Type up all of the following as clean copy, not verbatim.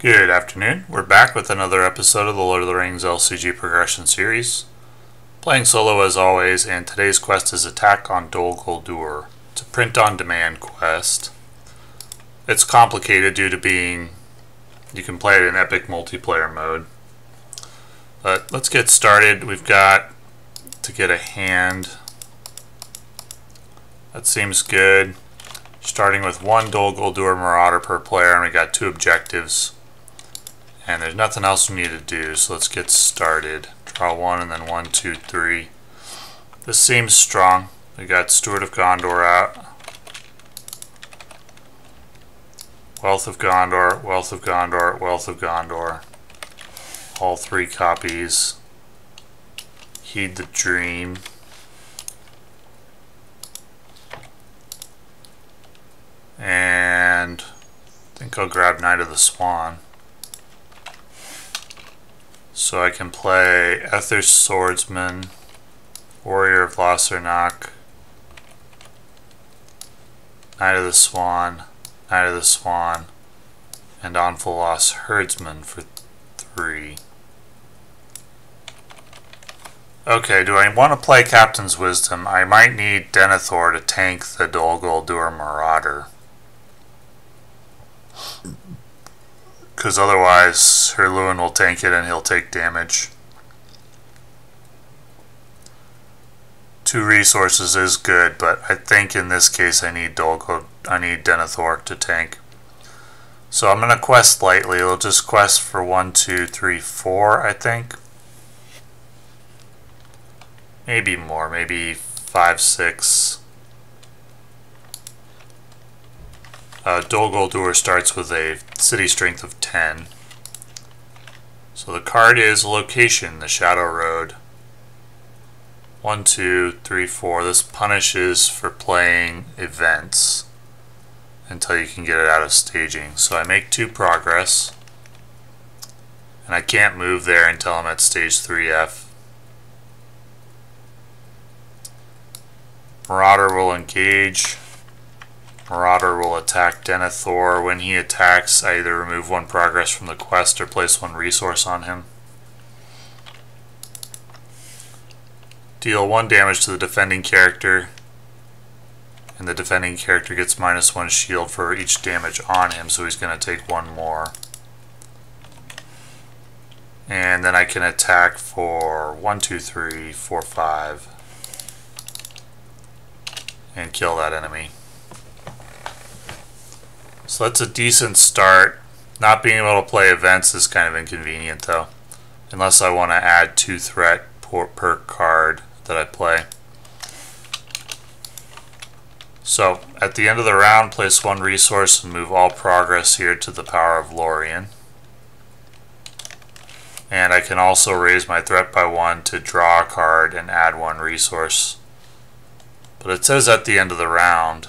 Good afternoon. We're back with another episode of the Lord of the Rings LCG Progression Series. Playing solo as always, and today's quest is Attack on Dol Guldur. It's a print-on-demand quest. It's complicated due to being... you can play it in epic multiplayer mode. But let's get started. We've got to get a hand. That seems good. Starting with one Dol Guldur Marauder per player, and we got 2 objectives. And there's nothing else we need to do, so let's get started. Draw 1 and then 1, 2, 3. This seems strong. We got Steward of Gondor out. Wealth of Gondor, Wealth of Gondor, Wealth of Gondor. All 3 copies. Heed the Dream. And I think I'll grab Knight of the Swan. So I can play Ethir Swordsman, Warrior of Lossarnach, Knight of the Swan, Knight of the Swan, and Anfalas Herdsman for 3. Okay, do I want to play Captain's Wisdom? I might need Denethor to tank the Dol Guldur Marauder. Because otherwise, Hirluin will tank it and he'll take damage. 2 resources is good, but I think in this case I need Denethor to tank. So I'm going to quest lightly. It'll just quest for 1, 2, 3, 4, I think. Maybe more, maybe 5, 6. Dol Guldur starts with a city strength of 10. So the card is Location, the Shadow Road. 1, 2, 3, 4. This punishes for playing events until you can get it out of staging. So I make 2 progress. And I can't move there until I'm at stage 3F. Marauder will engage. Marauder will attack Denethor. When he attacks, I either remove 1 progress from the quest or place 1 resource on him. Deal 1 damage to the defending character, and the defending character gets -1 shield for each damage on him, so he's going to take 1 more. And then I can attack for 1, 2, 3, 4, 5, and kill that enemy. So that's a decent start. Not being able to play events is kind of inconvenient though, unless I want to add 2 threat per card that I play. So at the end of the round, place 1 resource and move all progress here to the power of Lorien. And I can also raise my threat by 1 to draw a card and add 1 resource. But it says at the end of the round.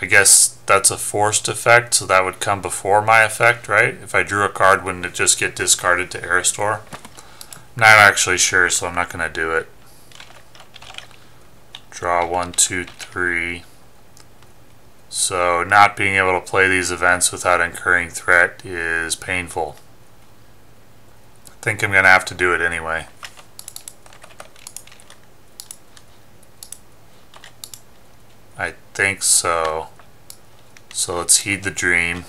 I guess that's a forced effect, so that would come before my effect, right? If I drew a card, wouldn't it just get discarded to Erestor? I'm not actually sure, so I'm not going to do it. Draw 1, 2, 3. So not being able to play these events without incurring threat is painful. I think I'm going to have to do it anyway. I think so. So let's heed the dream.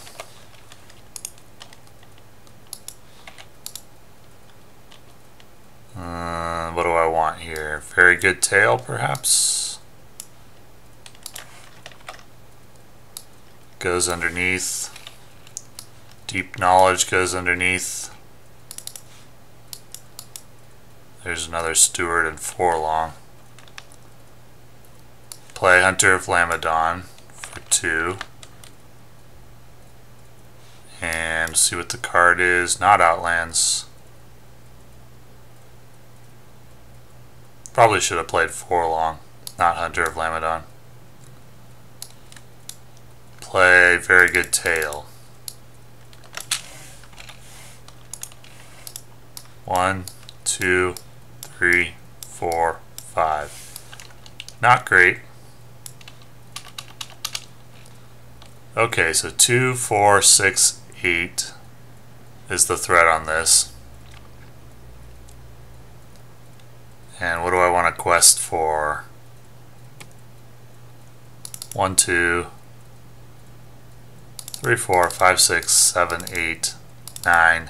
What do I want here? Very good tale, perhaps? Goes underneath. Deep knowledge goes underneath. There's another Steward and Forlong. Play Hunter of Lamedon for 2. And see what the card is. Not Outlands. Probably should have played Forlong, not Hunter of Lamedon. Play Very Good Tale. 1, 2, 3, 4, 5. Not great. Okay, so 2, 4, 6, 8 is the threat on this. And what do I want to quest for? 1, 2, 3, 4, 5, 6, 7, 8, 9.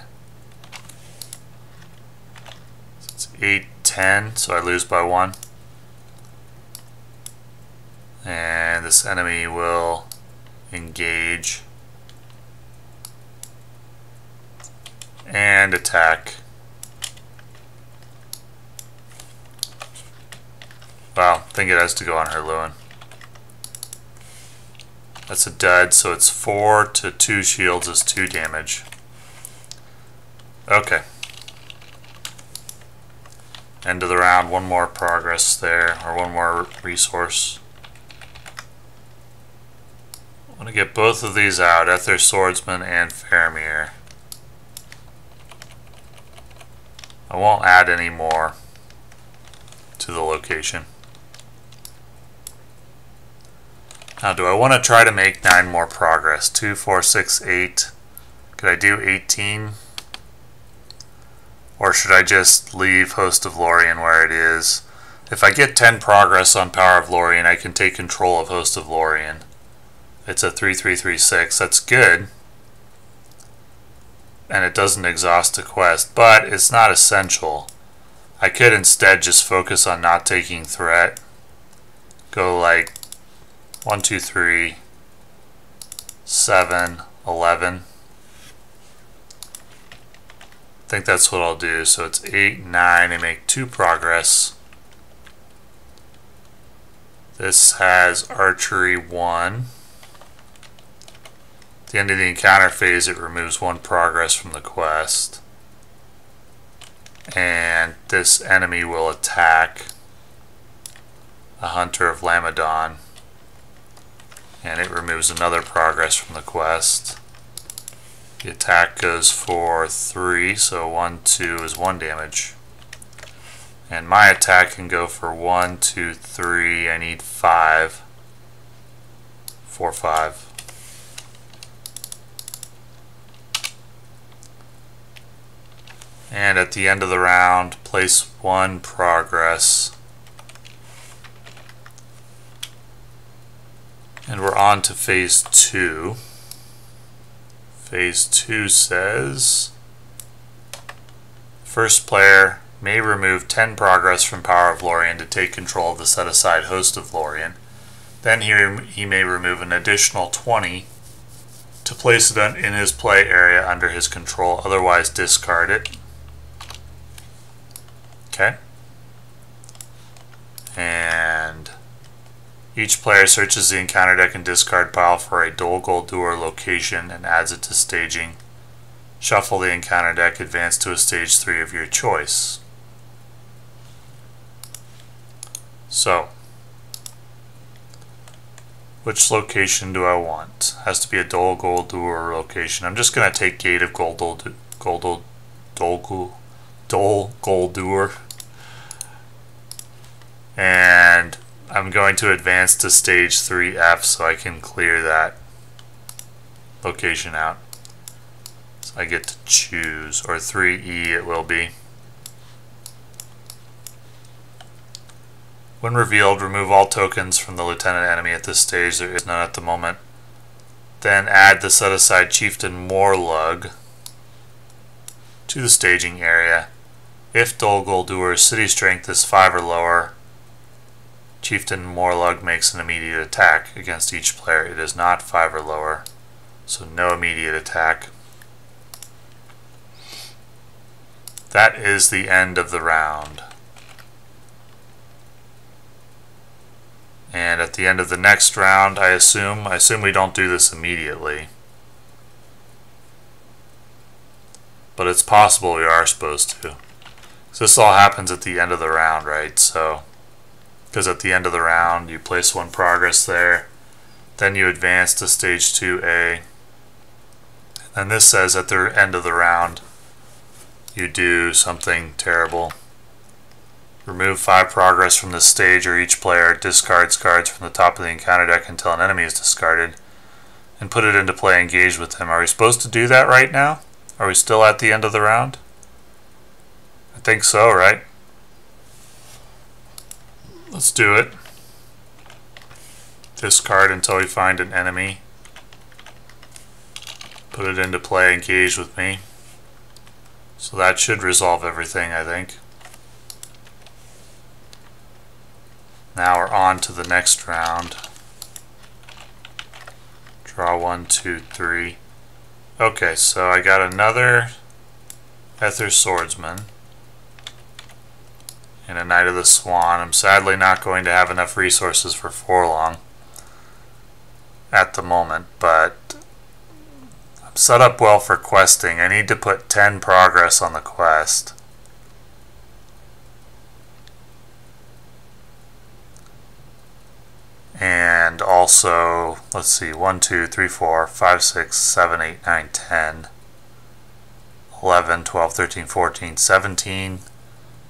So it's 8, 10, so I lose by 1. And this enemy will engage and attack. Wow, I think it has to go on Hirluin. That's a dud, so it's 4 to 2 shields is 2 damage. Okay. End of the round, one more progress there, or one more resource. I want to get both of these out, Ethir, Swordsman, and Faramir. I won't add any more to the location. Now, do I want to try to make 9 more progress? 2, 4, 6, 8. Could I do 18? Or should I just leave Host of Lorien where it is? If I get 10 progress on Power of Lorien, I can take control of Host of Lorien. It's a 3-3-3-6. That's good. And it doesn't exhaust a quest, but it's not essential. I could instead just focus on not taking threat. Go like 1, 2, 3, 7, 11. I think that's what I'll do. So it's 8, 9, and make 2 progress. This has archery 1. At the end of the encounter phase, it removes 1 progress from the quest. And this enemy will attack a Hunter of Lamedon. And it removes another progress from the quest. The attack goes for 3, so 1, 2 is 1 damage. And my attack can go for 1, 2, 3, I need 5. 4, 5. And at the end of the round, place 1 progress. And we're on to phase 2. Phase 2 says, first player may remove 10 progress from Power of Lorien to take control of the set-aside Host of Lorien. Then he may remove an additional 20 to place it in his play area under his control, otherwise discard it. Okay. And each player searches the encounter deck and discard pile for a Dol Guldur location and adds it to staging. Shuffle the encounter deck, advance to a stage 3 of your choice. So, which location do I want? Has to be a Dol Guldur location. I'm just going to take Gate of Dol Guldur. And I'm going to advance to stage 3F so I can clear that location out. So I get to choose, or 3E it will be. When revealed, remove all tokens from the lieutenant enemy at this stage. There is none at the moment. Then add the set-aside Chieftain Morlug to the staging area. If Dol Guldur's city strength is 5 or lower, Chieftain Morlug makes an immediate attack against each player. It is not 5 or lower, so no immediate attack. That is the end of the round. And at the end of the next round, I assume we don't do this immediately. But it's possible we are supposed to. So this all happens at the end of the round, right? So, because at the end of the round, you place 1 progress there. Then you advance to stage 2A. And this says at the end of the round, you do something terrible. Remove 5 progress from the stage, or each player discards cards from the top of the encounter deck until an enemy is discarded. and put it into play, engage with him. Are we supposed to do that right now? Are we still at the end of the round? I think so, right? Let's do it. Discard until we find an enemy. Put it into play, engage with me. So that should resolve everything, I think. Now we're on to the next round. Draw 1, 2, 3. Okay, so I got another Ethir Swordsman and a Knight of the Swan. I'm sadly not going to have enough resources for Forlong at the moment, but I'm set up well for questing. I need to put 10 progress on the quest. And also, let's see, 1, 2, 3, 4, 5, 6, 7, 8, 9, 10, 11, 12, 13, 14, 17,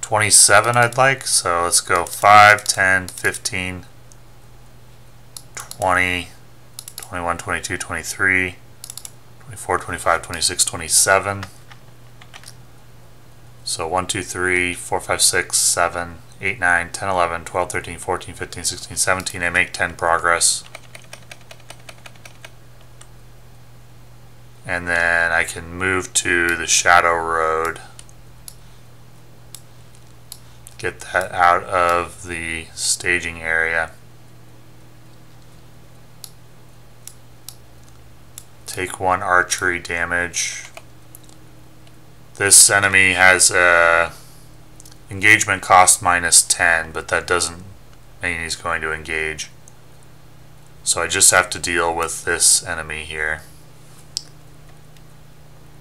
27 I'd like. So let's go 5, 10, 15, 20, 21, 22, 23, 24, 25, 26, 27. So 1, 2, 3, 4, 5, 6, 7, 8, 9, 10, 11, 12, 13, 14, 15, 16, 17. I make 10 progress. And then I can move to the Shadow Road. Get that out of the staging area. Take 1 archery damage. This enemy has a engagement cost -10, but that doesn't mean he's going to engage. So I just have to deal with this enemy here.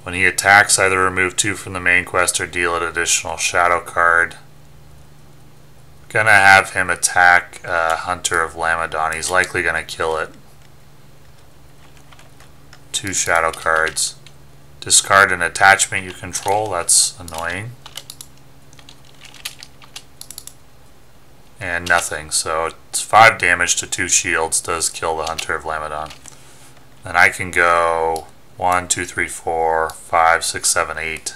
When he attacks, either remove 2 from the main quest or deal an additional shadow card. Gonna have him attack Hunter of Lamedon. He's likely gonna kill it. 2 shadow cards. Discard an attachment you control. That's annoying. And nothing, so it's 5 damage to 2 shields, does kill the Hunter of Lamedon. Then I can go 1, 2, 3, 4, 5, 6, 7, 8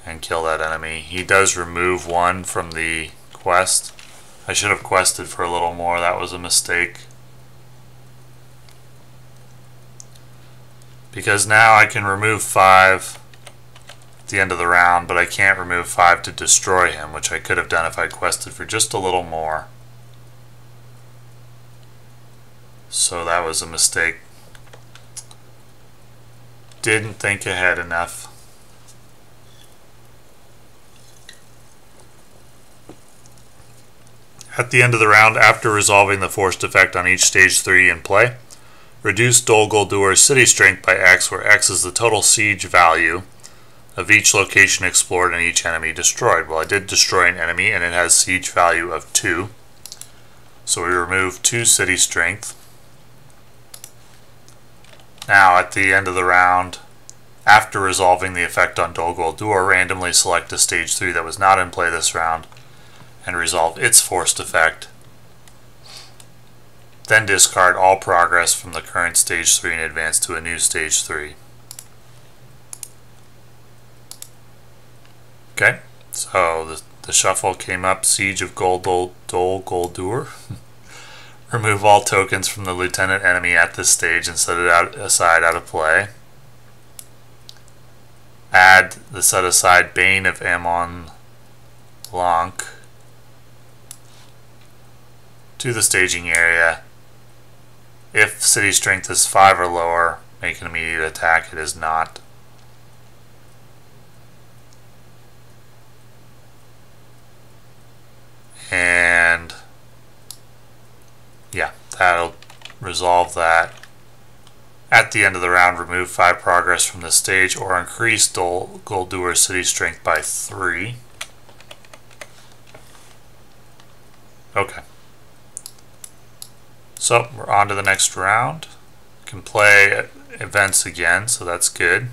and kill that enemy. He does remove 1 from the quest. I should have quested for a little more, that was a mistake. Because now I can remove 5 the end of the round, but I can't remove 5 to destroy him, which I could have done if I quested for just a little more. So that was a mistake. Didn't think ahead enough. At the end of the round, after resolving the forced effect on each stage 3 in play, reduce Dol Guldur's city strength by X, where X is the total siege value of each location explored and each enemy destroyed. Well, I did destroy an enemy and it has siege value of 2. So we remove 2 city strength. Now at the end of the round, after resolving the effect on Dol Guldur, randomly select a stage 3 that was not in play this round and resolve its forced effect. Then discard all progress from the current stage 3 and advance to a new stage 3. Okay, so the shuffle came up. Siege of Dol Guldur. Remove all tokens from the lieutenant enemy at this stage and set it aside out of play. Add the set aside Bane of Amon Blanc to the staging area. If city strength is 5 or lower, make an immediate attack. It is not. And yeah, that'll resolve that. At the end of the round, remove 5 progress from the stage or increase Dol Guldur's city strength by 3. Okay. So we're on to the next round. Can play events again, so that's good.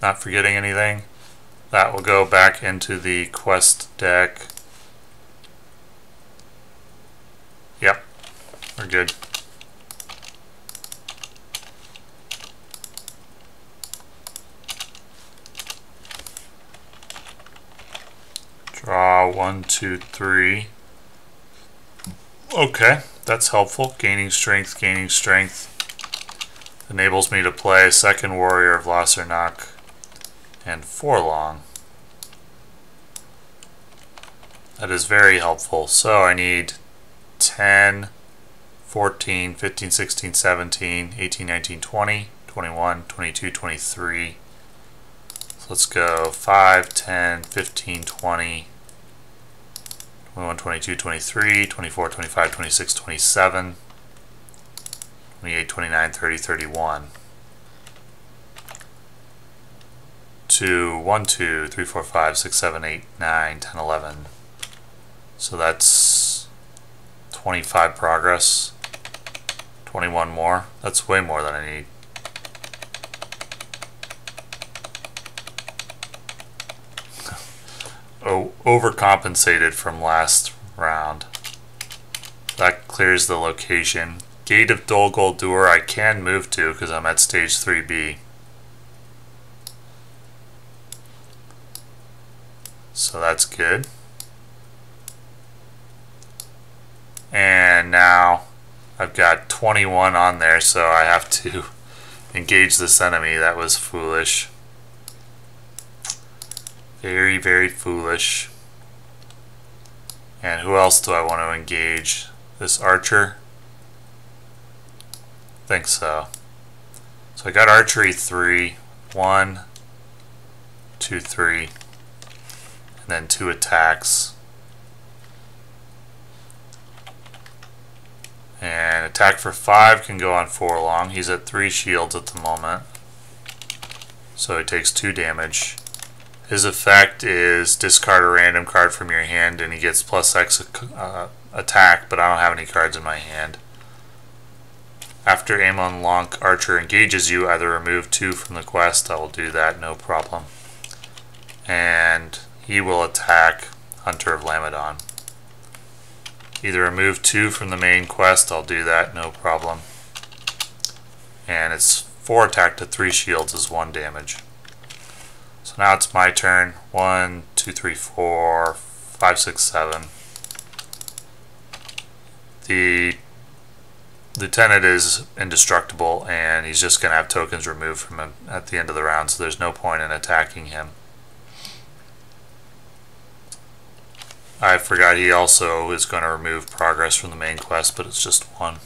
Not forgetting anything. That will go back into the quest deck. Yep, we're good. Draw 1, 2, 3. Okay, that's helpful. Gaining strength, gaining strength. Enables me to play second warrior of Lossarnach and Forlong. That is very helpful. So I need 10, 14, 15, 16, 17, 18, 19, 20, 21, 22, 23. So let's go 5, 10, 15, 20, 21, 22, 23, 24, 25, 26, 27, 28, 29, 30, 31. 2, 1, 2, 3, 4, 5, 6, 7, 8, 9, 10, 11. So that's 25 progress. 21 more. That's way more than I need. Oh, overcompensated from last round. That clears the location. Gate of Dol Guldur I can move to because I'm at stage 3B. So that's good. And now I've got 21 on there, so I have to engage this enemy. That was foolish. Very, very foolish. And who else do I want to engage? This archer? I think so. So I got archery 3. 1, 2, 3. And then 2 attacks. And attack for 5 can go on Forlong. He's at 3 shields at the moment. So he takes 2 damage. His effect is discard a random card from your hand and he gets plus X attack, but I don't have any cards in my hand. After Amon Lonk Archer engages you, either remove 2 from the quest. I will do that, no problem. And he will attack Hunter of Lamedon. Either remove 2 from the main quest, I'll do that, no problem. And it's 4 attack to 3 shields is 1 damage. So now it's my turn. 1, 2, 3, 4, 5, 6, 7. The lieutenant is indestructible and he's just going to have tokens removed from him at the end of the round, so there's no point in attacking him. I forgot he also is going to remove progress from the main quest, but it's just 1.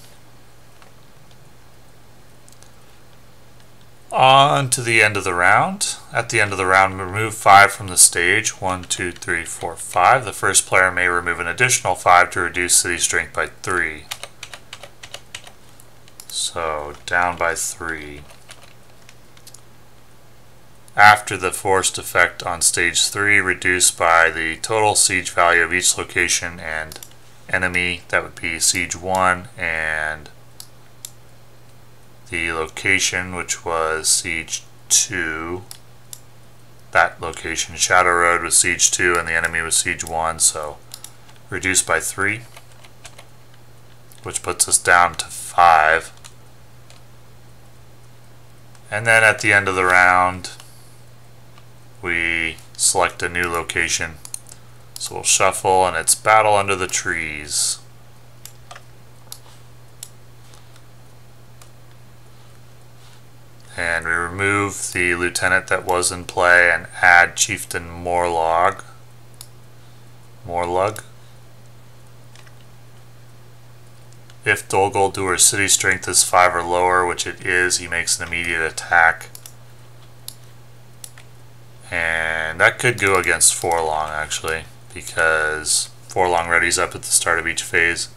On to the end of the round. At the end of the round, remove 5 from the stage. 1, 2, 3, 4, 5. The first player may remove an additional 5 to reduce city strength by 3. So, down by 3. After the forced effect on stage 3, reduced by the total siege value of each location and enemy. That would be siege 1 and the location, which was siege 2. That location, Shadow Road, was siege 2 and the enemy was siege 1, so reduced by 3, which puts us down to 5. And then at the end of the round, we select a new location. So we'll shuffle and it's Battle Under the Trees. And we remove the lieutenant that was in play and add Chieftain Morlug. If Dol Guldur's city strength is 5 or lower, which it is, he makes an immediate attack. And that could go against Forlong, actually, because Forlong readies up at the start of each phase.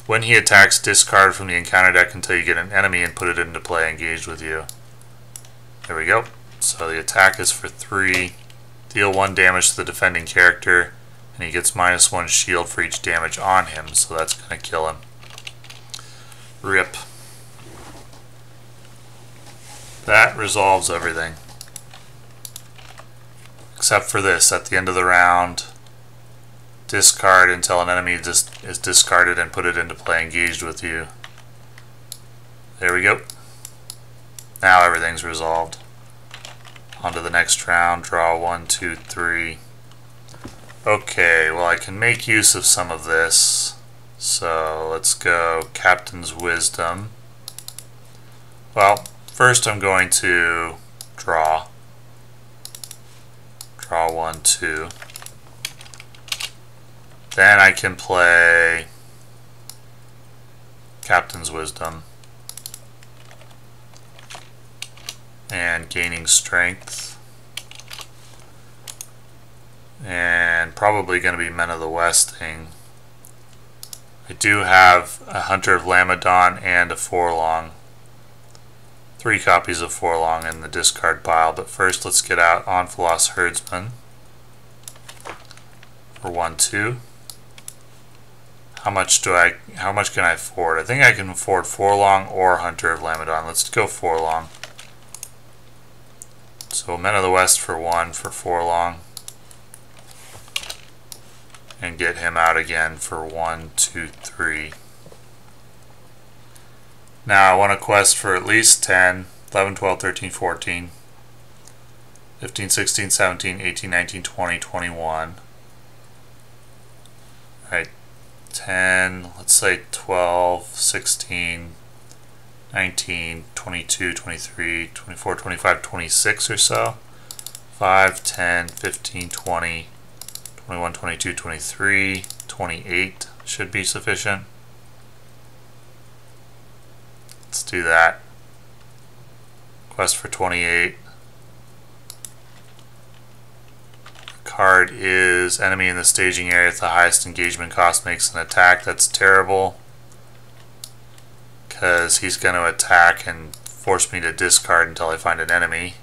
When he attacks, discard from the encounter deck until you get an enemy and put it into play engaged with you. There we go. So the attack is for 3. Deal 1 damage to the defending character, and he gets -1 shield for each damage on him, so that's going to kill him. RIP. That resolves everything. Except for this, at the end of the round, discard until an enemy is discarded and put it into play engaged with you. There we go. Now everything's resolved. On to the next round. Draw 1, 2, 3. Okay, well I can make use of some of this. So let's go Captain's Wisdom. Well, first I'm going to draw. Draw 1, 2. Then I can play Captain's Wisdom. And gaining strength. And probably going to be Men of the West thing. I do have a Hunter of Lamedon and a Forlong. 3 copies of Forlong in the discard pile, but first let's get out Anfalas Herdsman for 1, 2. How much can I afford? I think I can afford Forlong or Hunter of Lamedon. Let's go Forlong. So Men of the West for 1 for Forlong. And get him out again for 1, 2, 3. Now I want to quest for at least 10, 11, 12, 13, 14, 15, 16, 17, 18, 19, 20, 21. Alright, 10, let's say 12, 16, 19, 22, 23, 24, 25, 26 or so. 5, 10, 15, 20, 21, 22, 23, 28 should be sufficient. Let's do that. Quest for 28. The card is enemy in the staging area at the highest engagement cost makes an attack. That's terrible, because he's going to attack and force me to discard until I find an enemy.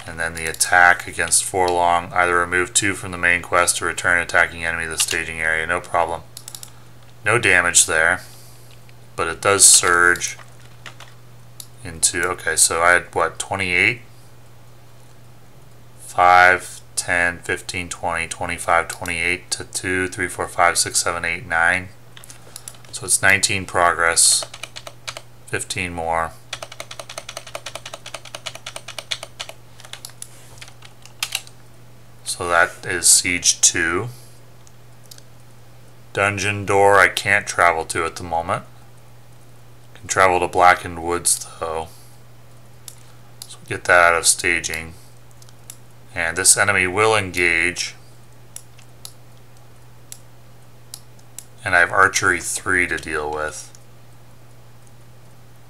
And then the attack against Forlong, either remove 2 from the main quest or return attacking enemy to the staging area. No problem. No damage there. But it does surge into, okay, so I had what, 28? 5, 10, 15, 20, 25, 28 to 2, 3, 4, 5, 6, 7, 8, 9. So it's 19 progress, 15 more. So that is Siege 2. Dungeon Door I can't travel to at the moment. Can travel to Blackened Woods though. So get that out of staging. And this enemy will engage. And I have Archery 3 to deal with.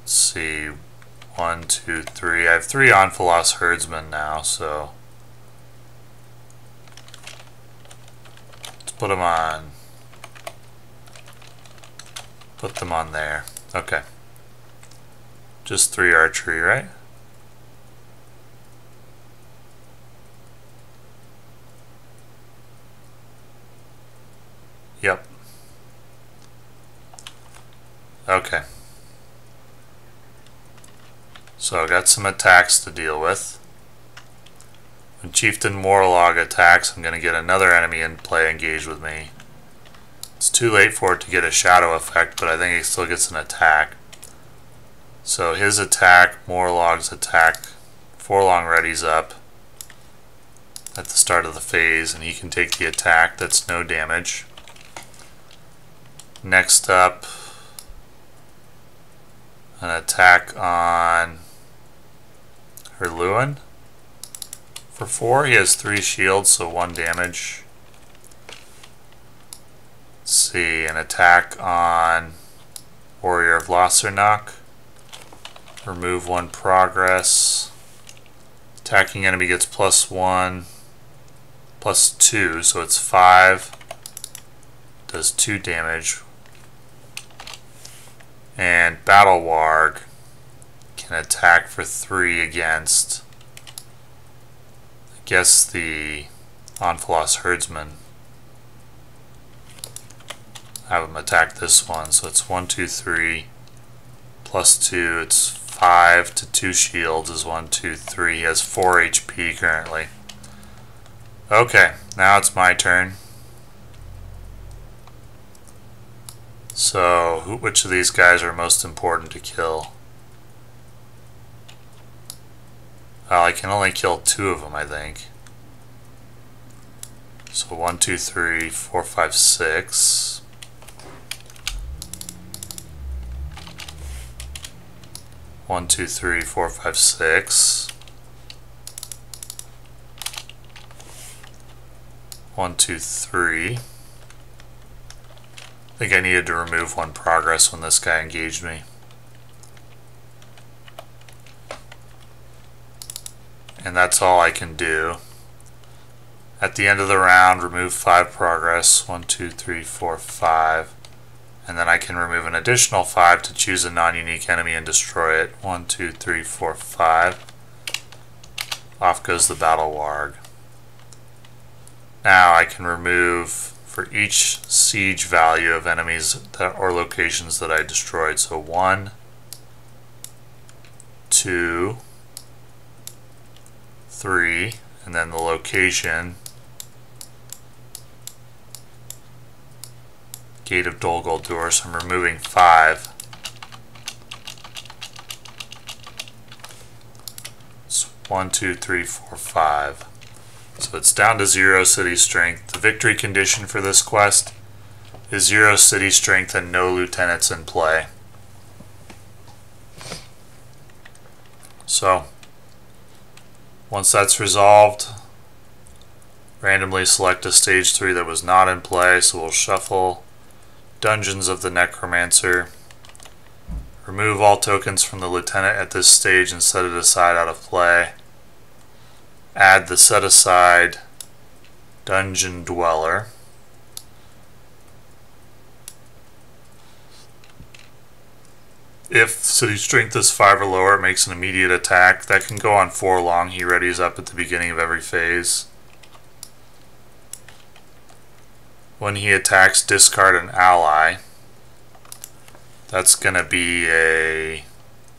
Let's see. 1, 2, 3. I have 3 Anfalas Herdsmen now, so let's put them on. Put them on there. Okay. Just 3 archery, right? Yep. Okay. So I got some attacks to deal with. When Chieftain Morlog attacks, I'm going to get another enemy in play engaged with me. It's too late for it to get a shadow effect, but I think he still gets an attack. So his attack, Morlog's attack, Forlong readies up at the start of the phase, and he can take the attack. That's no damage. Next up, an attack on Hirluin for 4. He has 3 shields, so 1 damage. Let's see, an attack on Warrior of Lossarnach. Remove 1 progress. Attacking enemy gets +1, +2, so it's 5. Does 2 damage. And Battle Warg can attack for 3 against, I guess, the Anfalas Herdsman. Have him attack this one, so it's 1, 2, 3, +2, it's 5 to 2 shields is 1, 2, 3. He has 4 HP currently. Okay, now it's my turn. So, which of these guys are most important to kill? Well, I can only kill 2 of them, I think. So 1, 2, 3, 4, 5, 6. One, 2, 3, 4, 5, 6. 1, 2, 3. I think I needed to remove 1 progress when this guy engaged me. And that's all I can do. At the end of the round, remove 5 progress. 1, 2, 3, 4, 5. And then I can remove an additional 5 to choose a non-unique enemy and destroy it. 1, 2, 3, 4, 5. Off goes the battle warg. Now I can remove for each siege value of enemies or locations that I destroyed. So 1, 2, 3, and then the location. Gate of Dol Guldur, so I'm removing 5. It's 1, 2, 3, 4, 5. So it's down to 0 city strength. The victory condition for this quest is 0 city strength and no lieutenants in play. So, once that's resolved, randomly select a stage 3 that was not in play, so we'll shuffle Dungeons of the Necromancer. Remove all tokens from the lieutenant at this stage and set it aside out of play. Add the set aside Dungeon Dweller. If city strength is 5 or lower, it makes an immediate attack. That can go on Forlong. He readies up at the beginning of every phase. When he attacks, discard an ally. That's going to be a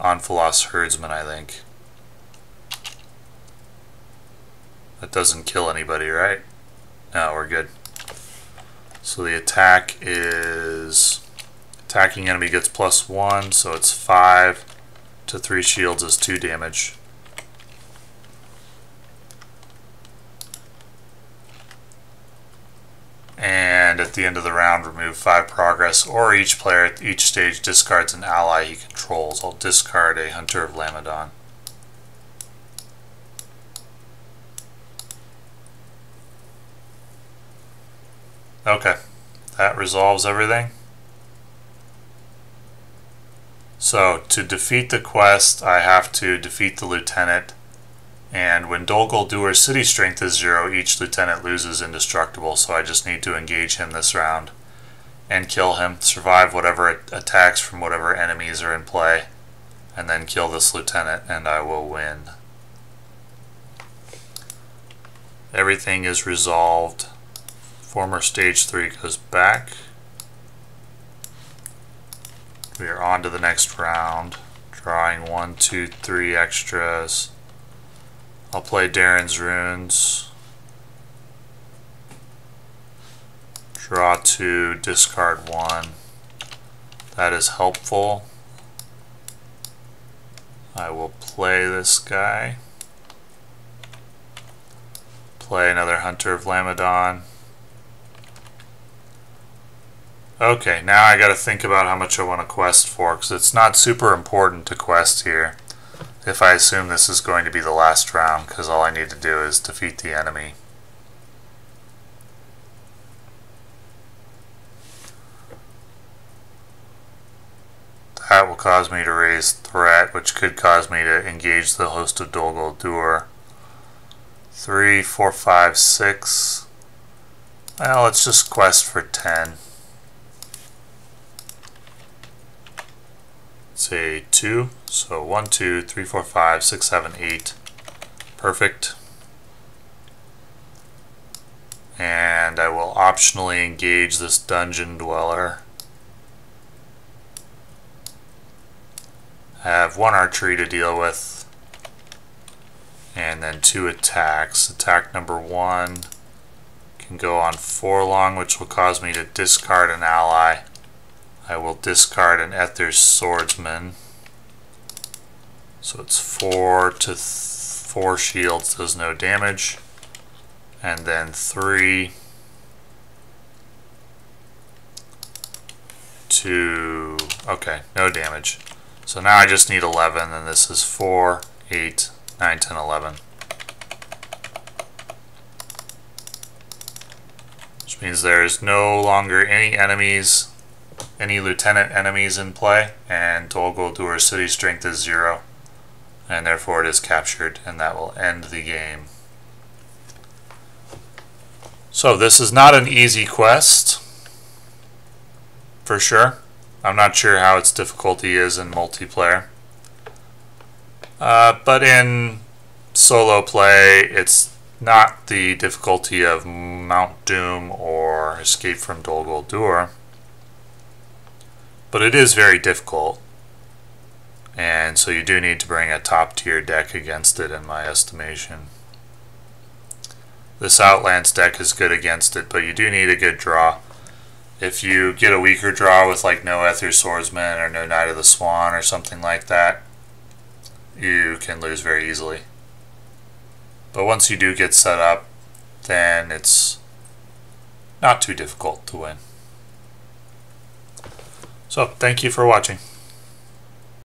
Anfalas Herdsman, I think. That doesn't kill anybody, right? No, we're good. So the attack is... Attacking enemy gets +1, so it's 5 to 3 shields is 2 damage. And at the end of the round, remove 5 progress, or each player at each stage discards an ally he controls. I'll discard a Hunter of Lamedon. Okay, that resolves everything. So, to defeat the quest, I have to defeat the lieutenant. And when Dol Guldur's city strength is 0, each lieutenant loses indestructible, so I just need to engage him this round and kill him, survive whatever attacks from whatever enemies are in play, and then kill this lieutenant, and I will win. Everything is resolved. Former stage 3 goes back. We are on to the next round, drawing 1, 2, 3 extras. I'll play Daeron's Runes. Draw 2, discard 1. That is helpful. I will play this guy. Play another Hunter of Lamedon. Okay, now I gotta think about how much I want to quest for, because it's not super important to quest here if I assume this is going to be the last round, because all I need to do is defeat the enemy. That will cause me to raise threat, which could cause me to engage the host of Dol Guldur. 3, 4, 5, 6. Well, let's just quest for 10. Say 2, so 1, 2, 3, 4, 5, 6, 7, 8. Perfect. And I will optionally engage this Dungeon Dweller. I have 1 archery to deal with, and then 2 attacks. Attack number 1 can go on Forlong, which will cause me to discard an ally. I will discard an Ethir Swordsman. So it's 4 to 4 shields, does no damage. And then 3 to... okay, no damage. So now I just need 11, and this is 4, 8, 9, 10, 11. Which means there is no longer any enemies, any lieutenant enemies in play, and Dol Guldur's city strength is 0. And therefore it is captured, and that will end the game. So this is not an easy quest, for sure. I'm not sure how its difficulty is in multiplayer. But in solo play, it's not the difficulty of Mount Doom or Escape from Dol Guldur. But it is very difficult. And so you do need to bring a top tier deck against it, in my estimation. This Outlands deck is good against it, but you do need a good draw. If you get a weaker draw with like no Ethir Swordsman or no Knight of the Swan or something like that, you can lose very easily. But once you do get set up, then it's not too difficult to win. So, thank you for watching.